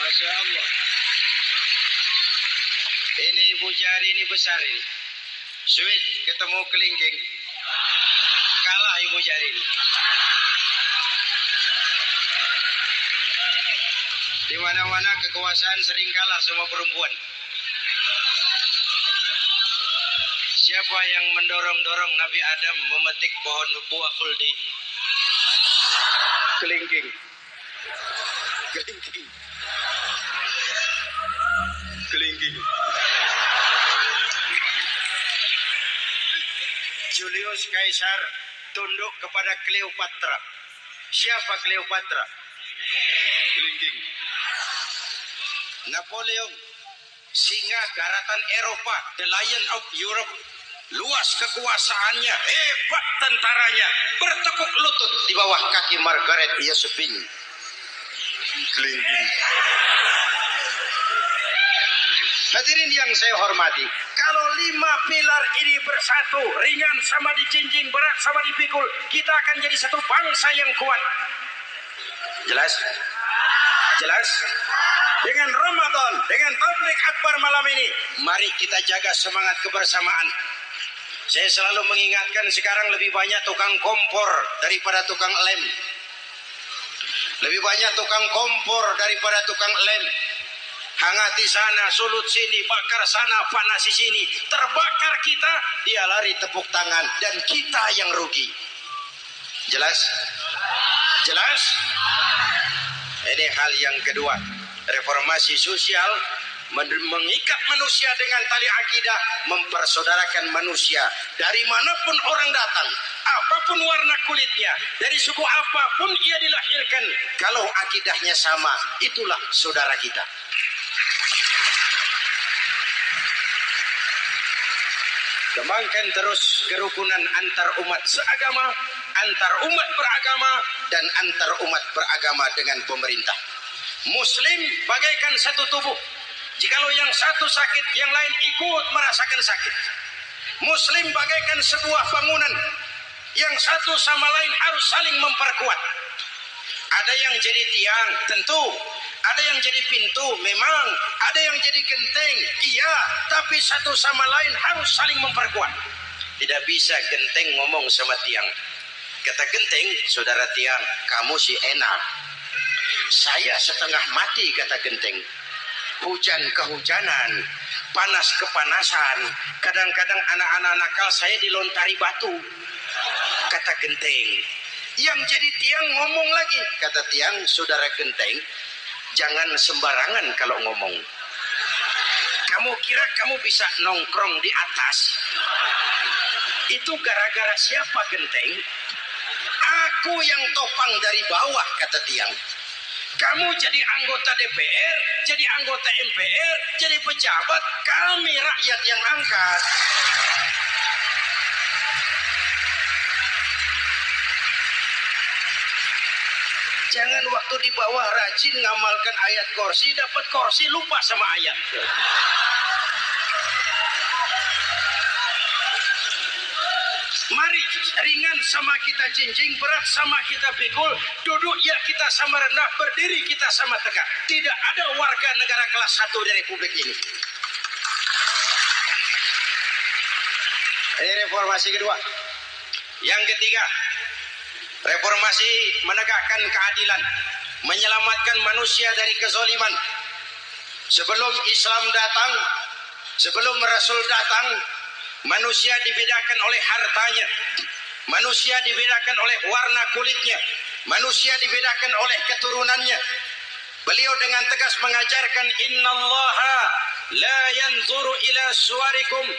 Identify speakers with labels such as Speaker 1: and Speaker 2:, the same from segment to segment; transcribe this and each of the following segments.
Speaker 1: Masya Allah. Ini Ibu Jari ini besar ini. Sweet ketemu kelingking. Kalah Ibu Jari ini. Di mana-mana kekuasaan sering kalah sama perempuan. Siapa yang mendorong-dorong Nabi Adam memetik pohon buah khuldi? Kelingking. Kelingking. Kelingking. Julius Caesar tunduk kepada Cleopatra. Siapa Cleopatra? Kelingking. Napoleon, singa daratan Eropa, the Lion of Europe, luas kekuasaannya, hebat tentaranya, bertekuk lutut di bawah kaki Margaret Josephine. Kelingking. Hadirin yang saya hormati, kalau 5 pilar ini bersatu, ringan sama dijinjing, berat sama dipikul, kita akan jadi satu bangsa yang kuat. Jelas? Jelas? Dengan Ramadan, dengan tabligh akbar malam ini, mari kita jaga semangat kebersamaan. Saya selalu mengingatkan sekarang lebih banyak tukang kompor daripada tukang lem. Lebih banyak tukang kompor daripada tukang lem. Hangati sana, sulut sini, bakar sana, panasi sini. Terbakar kita, dia lari tepuk tangan. Dan kita yang rugi. Jelas? Jelas? Ini hal yang kedua. Reformasi sosial mengikat manusia dengan tali akidah, mempersaudarakan manusia dari manapun orang datang, apapun warna kulitnya, dari suku apapun ia dilahirkan, kalau akidahnya sama, itulah saudara kita. Kembangkan terus kerukunan antar umat seagama, antar umat beragama, dan antar umat beragama dengan pemerintah. Muslim bagaikan satu tubuh. Jikalau yang satu sakit, yang lain ikut merasakan sakit. Muslim bagaikan sebuah bangunan. Yang satu sama lain harus saling memperkuat. Ada yang jadi tiang, tentu. Ada yang jadi pintu, memang. Ada yang jadi genteng, iya. Tapi satu sama lain harus saling memperkuat. Tidak bisa genteng ngomong sama tiang. Kata genteng, saudara tiang, kamu si enak. Saya setengah mati, kata genteng. Hujan kehujanan, panas kepanasan. Kadang-kadang anak-anak nakal saya dilontari batu, kata genteng. Yang jadi tiang ngomong lagi. Kata tiang, saudara genteng, jangan sembarangan kalau ngomong. Kamu kira kamu bisa nongkrong di atas? Itu gara-gara siapa, genteng? Aku yang topang dari bawah, kata tiang. Kamu jadi anggota DPR, jadi anggota MPR, jadi pejabat, kami rakyat yang angkat. Jangan waktu di bawah rajin ngamalkan ayat kursi, dapat kursi lupa sama ayat. Mari ringan sama kita jinjing, berat sama kita pikul, duduk ya kita sama rendah, berdiri kita sama tegak. Tidak ada warga negara kelas 1 di Republik ini. Ini reformasi kedua. Yang ketiga, reformasi menegakkan keadilan, menyelamatkan manusia dari kezaliman. Sebelum Islam datang, sebelum Rasul datang, manusia dibedakan oleh hartanya, manusia dibedakan oleh warna kulitnya, manusia dibedakan oleh keturunannya. Beliau dengan tegas mengajarkan, innallaha la yanzuru ila suwarikum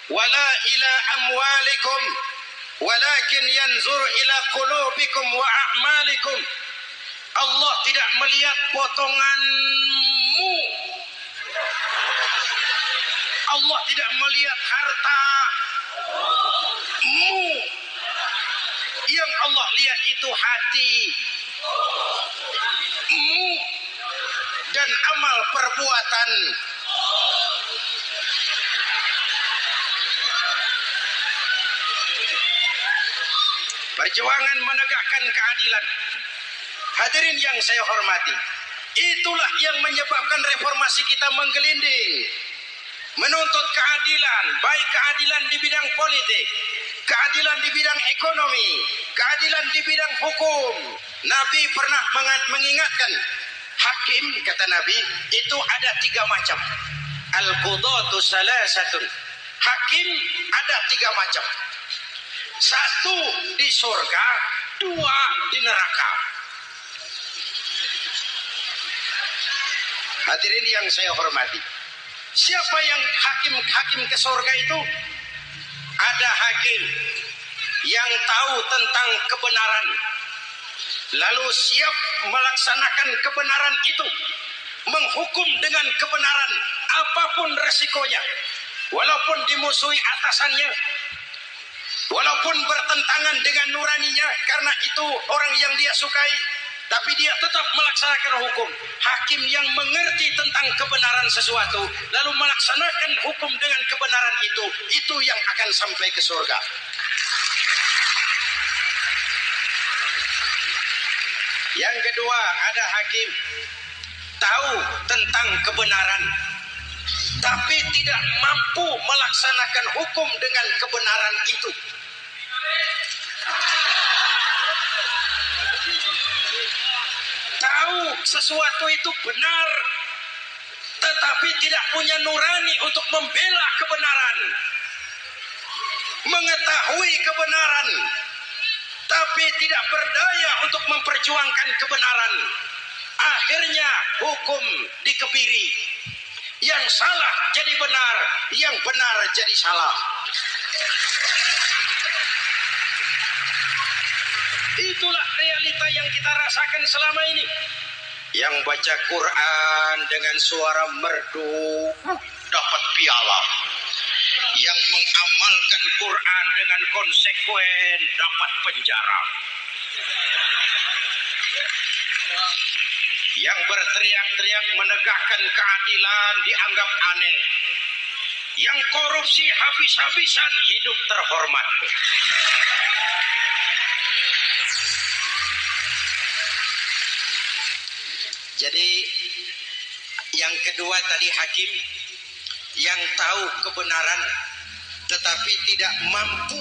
Speaker 1: wala ila amwalikum walakin yanzuru ila qulubikum wa a'malikum. Allah tidak melihat potonganmu, Allah tidak melihat hartamu. Yang Allah lihat itu hatimu dan amal perbuatan. Perjuangan menegakkan keadilan. Hadirin yang saya hormati, Itulah yang menyebabkan reformasi kita menggelinding. Menuntut keadilan, baik keadilan di bidang politik, keadilan di bidang ekonomi, keadilan di bidang hukum. Nabi pernah mengingatkan, hakim, kata Nabi, itu ada 3 macam. Al-qudatu salasatun. Hakim ada 3 macam. 1 di surga, 2 di neraka. Hadirin yang saya hormati, siapa yang hakim ke surga itu? Ada hakim yang tahu tentang kebenaran, lalu siap melaksanakan kebenaran itu, menghukum dengan kebenaran apapun resikonya, walaupun dimusuhi atasannya, walaupun bertentangan dengan nuraninya, karena itu orang yang dia sukai, tapi dia tetap melaksanakan hukum. Hakim yang mengerti tentang kebenaran sesuatu lalu melaksanakan hukum dengan kebenaran itu yang akan sampai ke surga. Yang kedua, ada hakim tahu tentang kebenaran tapi tidak mampu melaksanakan hukum dengan kebenaran itu. Tahu sesuatu itu benar tetapi tidak punya nurani untuk membela kebenaran. Mengetahui kebenaran tapi tidak berdaya untuk memperjuangkan kebenaran. Akhirnya hukum dikebiri. Yang salah jadi benar, yang benar jadi salah. Itulah realita yang kita rasakan selama ini. Yang baca Quran dengan suara merdu dapat piala. Yang mengamalkan Quran dengan konsekuen dapat penjara. Yang berteriak-teriak menegakkan keadilan dianggap aneh. Yang korupsi habis-habisan hidup terhormat. Jadi yang kedua tadi hakim yang tahu kebenaran tetapi tidak mampu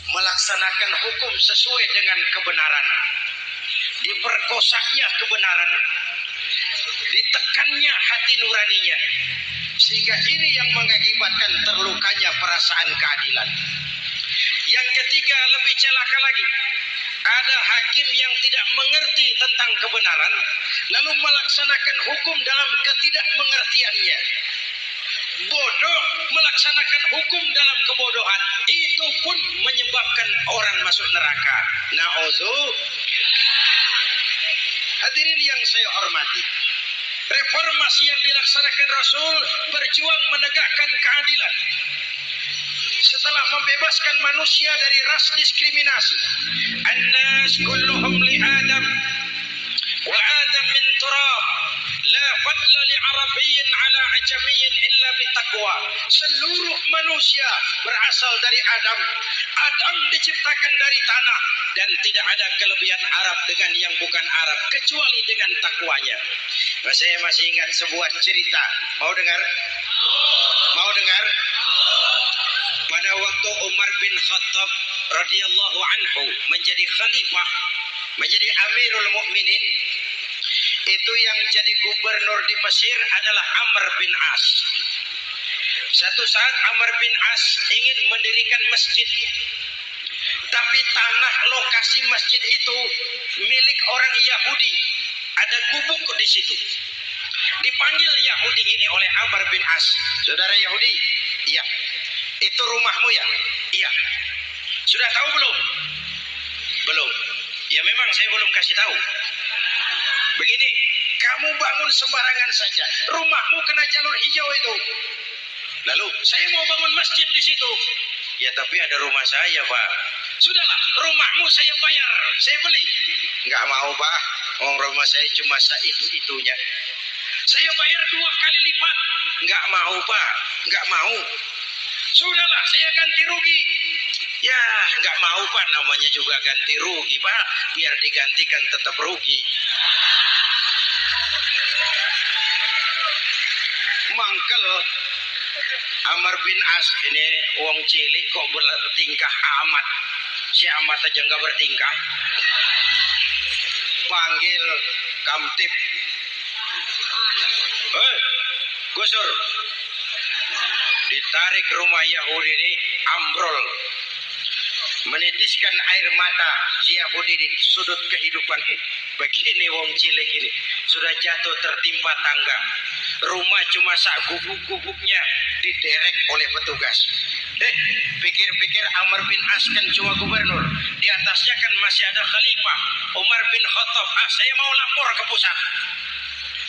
Speaker 1: melaksanakan hukum sesuai dengan kebenaran. Diperkosanya kebenaran, ditekannya hati nuraninya, sehingga ini yang mengakibatkan terlukanya perasaan keadilan. Yang ketiga lebih celaka lagi, ada hakim yang tidak mengerti tentang kebenaran lalu melaksanakan hukum dalam ketidakmengertiannya. Bodoh melaksanakan hukum dalam kebodohan, itu pun menyebabkan orang masuk neraka. Na'udzubillah. Hadirin yang saya hormati, reformasi yang dilaksanakan Rasul berjuang menegakkan keadilan. Setelah membebaskan manusia dari ras diskriminasi, an-nas kulluhum li Adam wa Adam min turab, la fadla li Arabiyyin ala ajamiyyin illa bitaqwa. Seluruh manusia berasal dari Adam. Adam diciptakan dari tanah dan tidak ada kelebihan Arab dengan yang bukan Arab kecuali dengan takwanya. Saya masih ingat sebuah cerita. Mau dengar? Mau dengar? Pada waktu Umar bin Khattab radhiyallahu anhu menjadi khalifah, menjadi Amirul Mukminin, itu yang jadi gubernur di Mesir adalah Amr bin As. Satu saat Amr bin As ingin mendirikan masjid, tapi tanah lokasi masjid itu milik orang Yahudi. Ada gubuk di situ. Dipanggil Yahudi ini oleh Amr bin As. Saudara Yahudi? Iya. Itu rumahmu ya? Iya. Sudah tahu belum? Belum. Ya memang saya belum kasih tahu. Begini, kamu bangun sembarangan saja. Rumahmu kena jalur hijau itu. Lalu saya mau bangun masjid di situ. Ya tapi ada rumah saya, Pak. Sudahlah, rumahmu saya bayar, saya beli. Enggak mau, Pak. Rumah saya cuma itu-itunya. Saya bayar 2 kali lipat. Enggak mau, Pak. Enggak mau. Sudahlah, saya ganti rugi. Ya, enggak mau, Pak. Namanya juga ganti rugi, Pak. Biar digantikan tetap rugi. mangkel. Amr bin As ini wong cilik kok bertingkah amat. Si amat aja nggak bertingkah. Panggil kamtip. Gusur. Ditarik rumah Yahudi ini ambrol. Menitiskan air mata si Yahudi di sudut kehidupan. Begini wong cilik ini sudah jatuh tertimpa tangga. Rumah cuma sak gubuk-gubuknya diderek oleh petugas. Pikir-pikir Amr bin As kan cuma gubernur. Di atasnya kan masih ada khalifah Umar bin Khattab. Saya mau lapor ke pusat.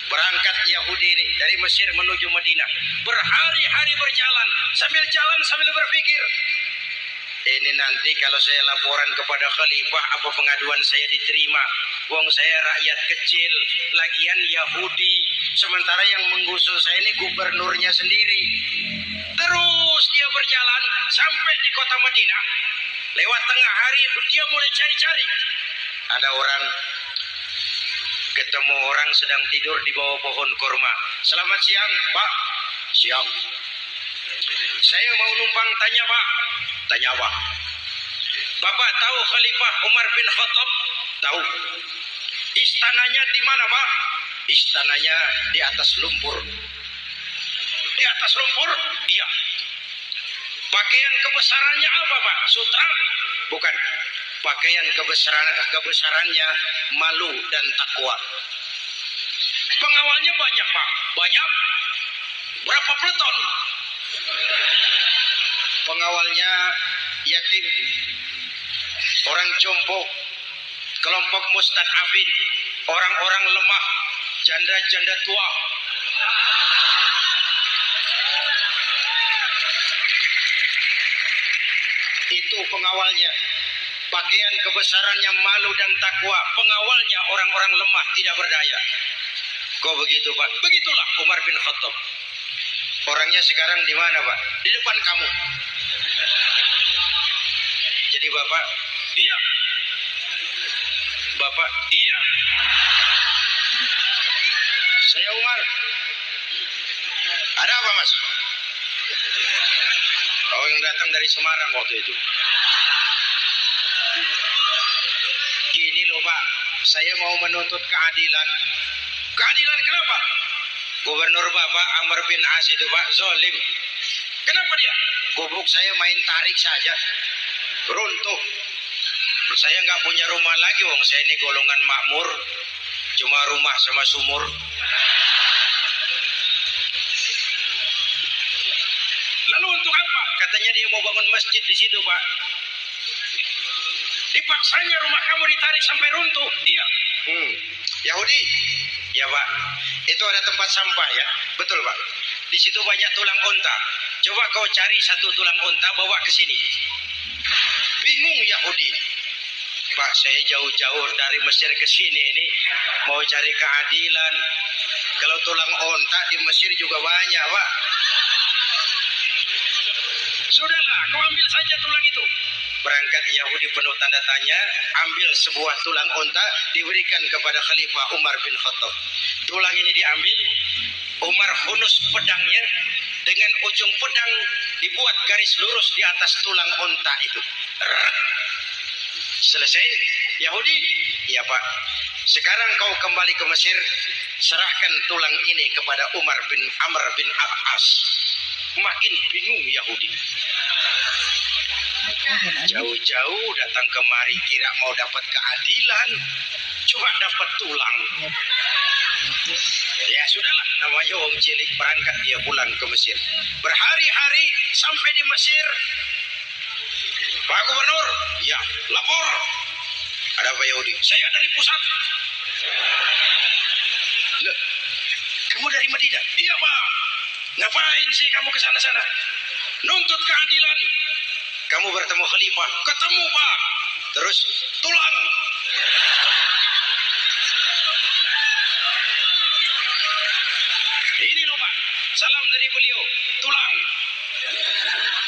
Speaker 1: Berangkat Yahudi ini dari Mesir menuju Madinah. Berhari-hari berjalan sambil berpikir. Ini nanti kalau saya laporan kepada khalifah, apa pengaduan saya diterima? Wong saya rakyat kecil, lagian Yahudi. Sementara yang menggusur saya ini gubernurnya sendiri. Terus dia berjalan sampai di kota Madinah. Lewat tengah hari dia mulai cari-cari. Ada orang, ketemu orang sedang tidur di bawah pohon kurma. Selamat siang, Pak. Siang. Saya mau numpang tanya, Pak. Tanya apa? Bapak tahu Khalifah Umar bin Khattab? Tahu. Istananya di mana, Pak? Istananya di atas lumpur. Di atas lumpur? Iya. Pakaian kebesarannya apa, Pak? Sutra? Bukan. Pakaian kebesarannya malu dan takwa. Pengawalnya banyak, Pak. Banyak. Berapa peleton? Pengawalnya yatim, orang jompo, kelompok mustad'afin, orang-orang lemah, janda-janda tua. Itu pengawalnya. Pakaian kebesarannya malu dan takwa. Pengawalnya orang-orang lemah tidak berdaya. Kok begitu, Pak? Begitulah Umar bin Khattab. Orangnya sekarang di mana, Pak? Di depan kamu. Jadi Bapak, iya. Bapak, iya. Saya Umar. Ada apa, Mas? Kau yang datang dari Semarang waktu itu. Gini loh, Pak. Saya mau menuntut keadilan. Keadilan kenapa? Gubernur Bapak Amr bin As itu, Pak, zolim. Kenapa dia? Gubuk saya main tarik saja. Runtuh. Saya nggak punya rumah lagi, wong saya ini golongan makmur. Cuma rumah sama sumur. Lalu untuk apa? Katanya dia mau bangun masjid di situ, Pak. Dipaksanya rumah kamu ditarik sampai runtuh. Iya. Yahudi. Ya, Pak. Itu ada tempat sampah ya. Betul, Pak. Di situ banyak tulang unta. Coba kau cari satu tulang unta bawa ke sini. Bingung Yahudi. Pak, saya jauh-jauh dari Mesir ke sini ini mau cari keadilan. Kalau tulang unta di Mesir juga banyak, Pak. Sudahlah, kau ambil saja tulang itu. Berangkat Yahudi penuh tanda tanya, ambil sebuah tulang unta, diberikan kepada Khalifah Umar bin Khattab. Tulang ini diambil, Umar hunus pedangnya, dengan ujung pedang dibuat garis lurus di atas tulang unta itu. Selesai, Yahudi? Ya, Pak. Sekarang kau kembali ke Mesir, serahkan tulang ini kepada Umar bin Amr bin As. Makin bingung Yahudi. Jauh-jauh datang kemari kira mau dapat keadilan, cuma dapat tulang. Ya sudahlah, namanya wong cilik, berangkat dia pulang ke Mesir. Berhari-hari sampai di Mesir. Pak Gubernur, ya lapor. Ada apa Yahudi? Saya dari pusat. Loh, kamu dari Madinah? Iya, Pak. Ngapain sih kamu ke sana-sana? Nuntut keadilan. Kamu bertemu khalifah? Ketemu, Pak. Terus tulang. Ini loh, Pak. Salam dari beliau. Tulang.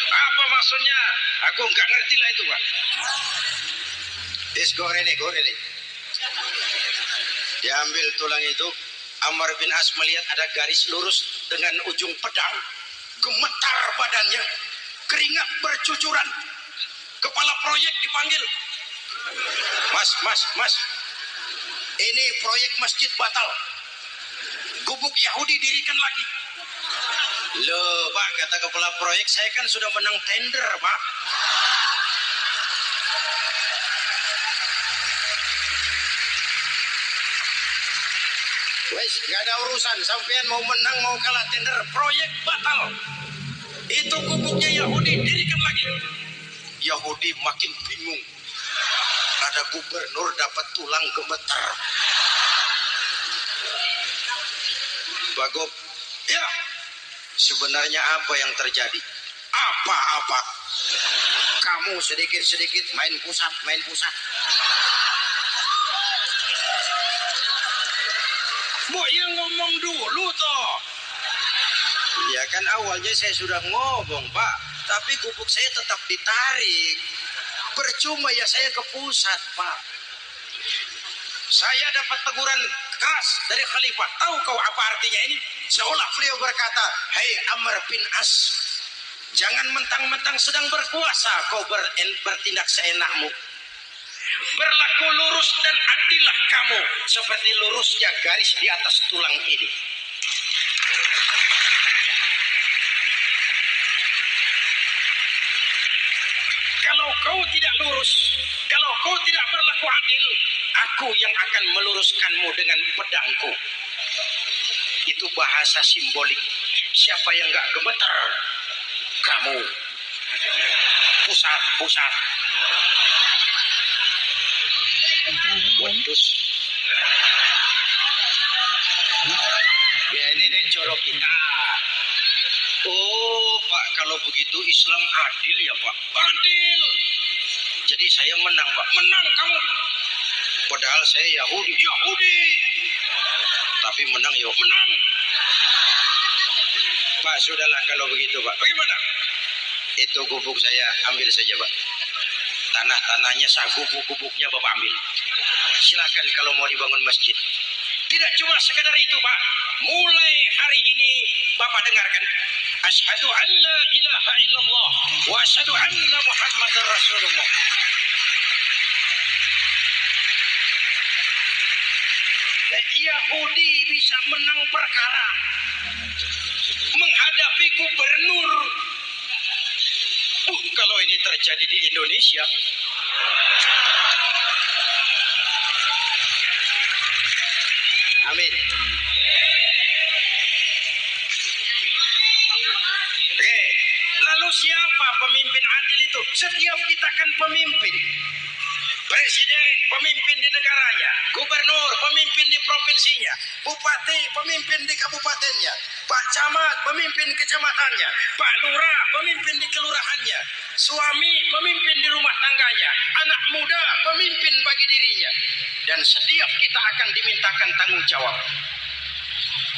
Speaker 1: Apa maksudnya? Aku nggak ngerti lah itu, Pak. Goreng. Diambil tulang itu, Amr bin As melihat ada garis lurus dengan ujung pedang, gemetar badannya, keringat bercucuran. Kepala proyek dipanggil. Mas, ini proyek masjid batal. Gubuk Yahudi dirikan lagi. Loh Pak, kata kepala proyek, saya kan sudah menang tender Pak. Wes, gak ada urusan, sampean mau menang mau kalah tender, proyek batal. Itu gubuknya Yahudi dirikan lagi. Yahudi makin bingung. Ada gubernur dapat tulang gemetar. Bagop, ya, sebenarnya apa yang terjadi? Apa-apa. Kamu sedikit-sedikit main pusat. Bu, yang ngomong dulu toh. Ya kan awalnya saya sudah ngomong Pak, tapi gubuk saya tetap ditarik. Percuma ya saya ke pusat Pak. Saya dapat teguran keras dari khalifah. Tahu kau apa artinya ini? Seolah beliau berkata, "Hei Amr bin As, jangan mentang-mentang sedang berkuasa kau bertindak seenakmu. Berlaku lurus dan adillah kamu seperti lurusnya garis di atas tulang ini." Kalau kau tidak lurus, kalau kau tidak berlaku adil, aku yang akan meluruskanmu dengan pedangku. Itu bahasa simbolik. Siapa yang gak gemeter? Kamu. Pusat. Waduh. Ya ini deh corok kita. Oh Pak, kalau begitu Islam adil ya Pak. Adil. Jadi saya menang Pak. Menang kamu. Padahal saya Yahudi. Tapi menang yuk. Menang. Pak, sudahlah kalau begitu Pak. Bagaimana? Itu gubuk saya ambil saja Pak. Tanah-tanahnya gubuk-gubuknya Bapak ambil. Silakan kalau mau dibangun masjid. Tidak cuma sekedar itu Pak. Mulai hari ini Bapak dengarkan. Asyhadu an la ilaha illallah wa asyhadu anna Muhammadar Rasulullah. Yahudi bisa menang perkara menghadapi gubernur. Kalau ini terjadi di Indonesia, amin. Oke, lalu siapa pemimpin adil itu? Setiap kita kan pemimpin. Presiden, pemimpin di negaranya. Gubernur, pemimpin di provinsinya. Bupati, pemimpin di kabupatennya. Pak Camat, pemimpin kecamatannya. Pak Lurah, pemimpin di kelurahannya. Suami, pemimpin di rumah tangganya. Anak muda, pemimpin bagi dirinya. Dan setiap kita akan dimintakan tanggung jawab.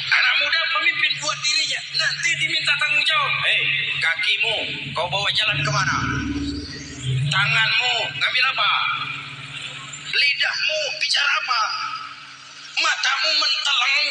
Speaker 1: Anak muda pemimpin buat dirinya. Nanti diminta tanggung jawab. Hei, kakimu, kau bawa jalan kemana? Tanganmu, ngambil apa? Lidahmu bicara apa? Matamu menteleng.